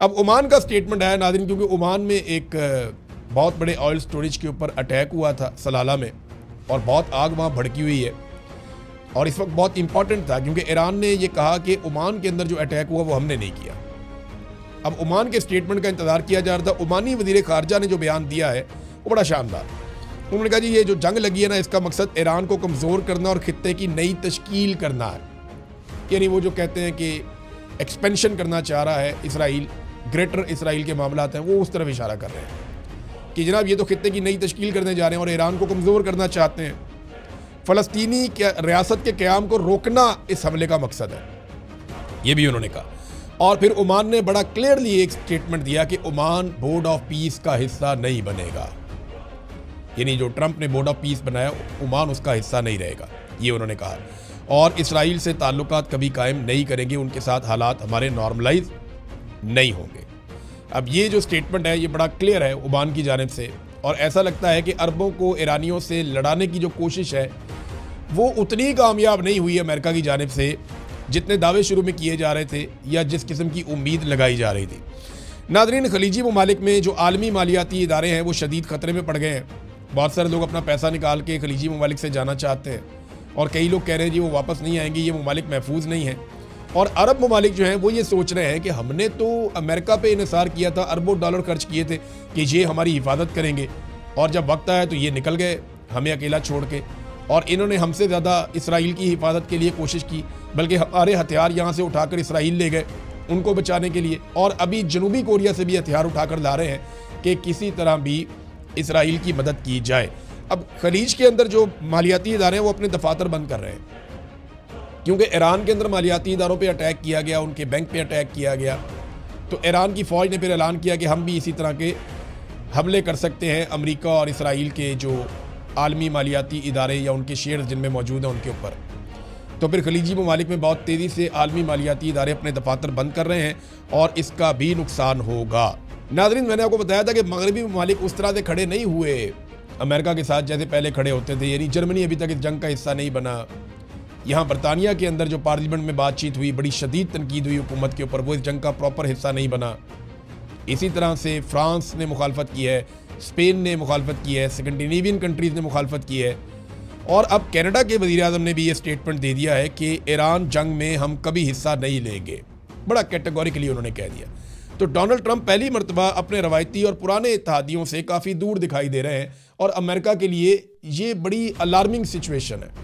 अब ओमान का स्टेटमेंट आया नाज़रीन, क्योंकि ओमान में एक बहुत बड़े ऑयल स्टोरेज के ऊपर अटैक हुआ था सलाला में, और बहुत आग वहाँ भड़की हुई है, और इस वक्त बहुत इंपॉर्टेंट था क्योंकि ईरान ने यह कहा कि ओमान के अंदर जो अटैक हुआ वो हमने नहीं किया। अब ओमान के स्टेटमेंट का इंतजार किया जा रहा था। ओमानी वजीर खारजा ने जो बयान दिया है वो बड़ा शानदार। उन्होंने कहा जी ये जो जंग लगी है ना, इसका मकसद ईरान को कमज़ोर करना और खित्ते की नई तश्कील करना है। यानी वो जो कहते हैं कि एक्सपेंशन करना चाह रहा है इसराइल, ग्रेटर इसराइल के मामलात हैं, वो उस तरफ इशारा कर रहे हैं कि जनाब ये तो खित्ते की नई तश्कील करने जा रहे हैं और ईरान को कमज़ोर करना चाहते हैं। फ़लस्तीनी रियासत के क़याम को रोकना इस हमले का मकसद है, ये भी उन्होंने कहा। और फिर ओमान ने बड़ा क्लियरली एक स्टेटमेंट दिया कि ओमान बोर्ड ऑफ पीस का हिस्सा नहीं बनेगा। यानी जो ट्रंप ने बोर्ड ऑफ पीस बनाया, ओमान उसका हिस्सा नहीं रहेगा, ये उन्होंने कहा। और इसराइल से ताल्लुकात कभी कायम नहीं करेंगे, उनके साथ हालात हमारे नॉर्मलाइज नहीं होंगे। अब ये जो स्टेटमेंट है ये बड़ा क्लियर है ओमान की जानिब से, और ऐसा लगता है कि अरबों को ईरानियों से लड़ाने की जो कोशिश है वो उतनी कामयाब नहीं हुई अमेरिका की जानिब से जितने दावे शुरू में किए जा रहे थे या जिस किस्म की उम्मीद लगाई जा रही थी। नाज़रीन, खलीजी ममालिक में जो आलमी मालियाती इदारे हैं वो शदीद ख़तरे में पड़ गए हैं। बहुत सारे लोग अपना पैसा निकाल के खलीजी ममालिक से जाना चाहते हैं, और कई लोग कह रहे हैं जी वो वापस नहीं आएंगे, ये ममालिक महफूज नहीं है। और अरब ममालिक जो हैं वो ये सोच रहे हैं कि हमने तो अमेरिका पे इन्हिसार किया था, अरबों डॉलर खर्च किए थे कि ये हमारी हिफाजत करेंगे, और जब वक्त आया तो ये निकल गए हमें अकेला छोड़ के, और इन्होंने हमसे ज़्यादा इसराइल की हिफाजत के लिए कोशिश की, बल्कि हमारे हथियार यहाँ से उठाकर इसराइल ले गए उनको बचाने के लिए, और अभी जनूबी कोरिया से भी हथियार उठाकर ला रहे हैं कि किसी तरह भी इसराइल की मदद की जाए। अब खलीज के अंदर जो मालियाती इदारे हैं वो अपने दफातर बंद कर रहे हैं, क्योंकि ईरान के अंदर मालियाती इदारों पे अटैक किया गया, उनके बैंक पे अटैक किया गया, तो ईरान की फ़ौज ने फिर ऐलान किया कि हम भी इसी तरह के हमले कर सकते हैं अमेरिका और इसराइल के जो आलमी मालियाती इदारे या उनके शेयर जिनमें मौजूद हैं उनके ऊपर। तो फिर खलीजी ममालिक में बहुत तेज़ी से आलमी मालियाती इदारे अपने दफातर बंद कर रहे हैं, और इसका भी नुकसान होगा। नाज़रीन, मैंने आपको बताया था कि मगरबी ममालिक उस तरह से खड़े नहीं हुए अमेरिका के साथ जैसे पहले खड़े होते थे। यानी जर्मनी अभी तक इस जंग का हिस्सा नहीं बना। यहाँ बरतानिया के अंदर जो पार्लियामेंट में बातचीत हुई, बड़ी शदीद तनकीद हुई हुकूमत के ऊपर, वो इस जंग का प्रॉपर हिस्सा नहीं बना। इसी तरह से फ्रांस ने मुखालफत की है, स्पेन ने मुखालफत की है, स्कैंडिनेवियन कंट्रीज़ ने मुखालफत की है, और अब कनाडा के वज़ीर-ए-आज़म ने भी ये स्टेटमेंट दे दिया है कि ईरान जंग में हम कभी हिस्सा नहीं लेंगे। बड़ा कैटेगोरिकली उन्होंने कह दिया। तो डोनाल्ड ट्रंप पहली मरतबा अपने रवायती और पुराने इत्तेहादियों से काफ़ी दूर दिखाई दे रहे हैं, और अमेरिका के लिए ये बड़ी अलार्मिंग सिचुएशन है।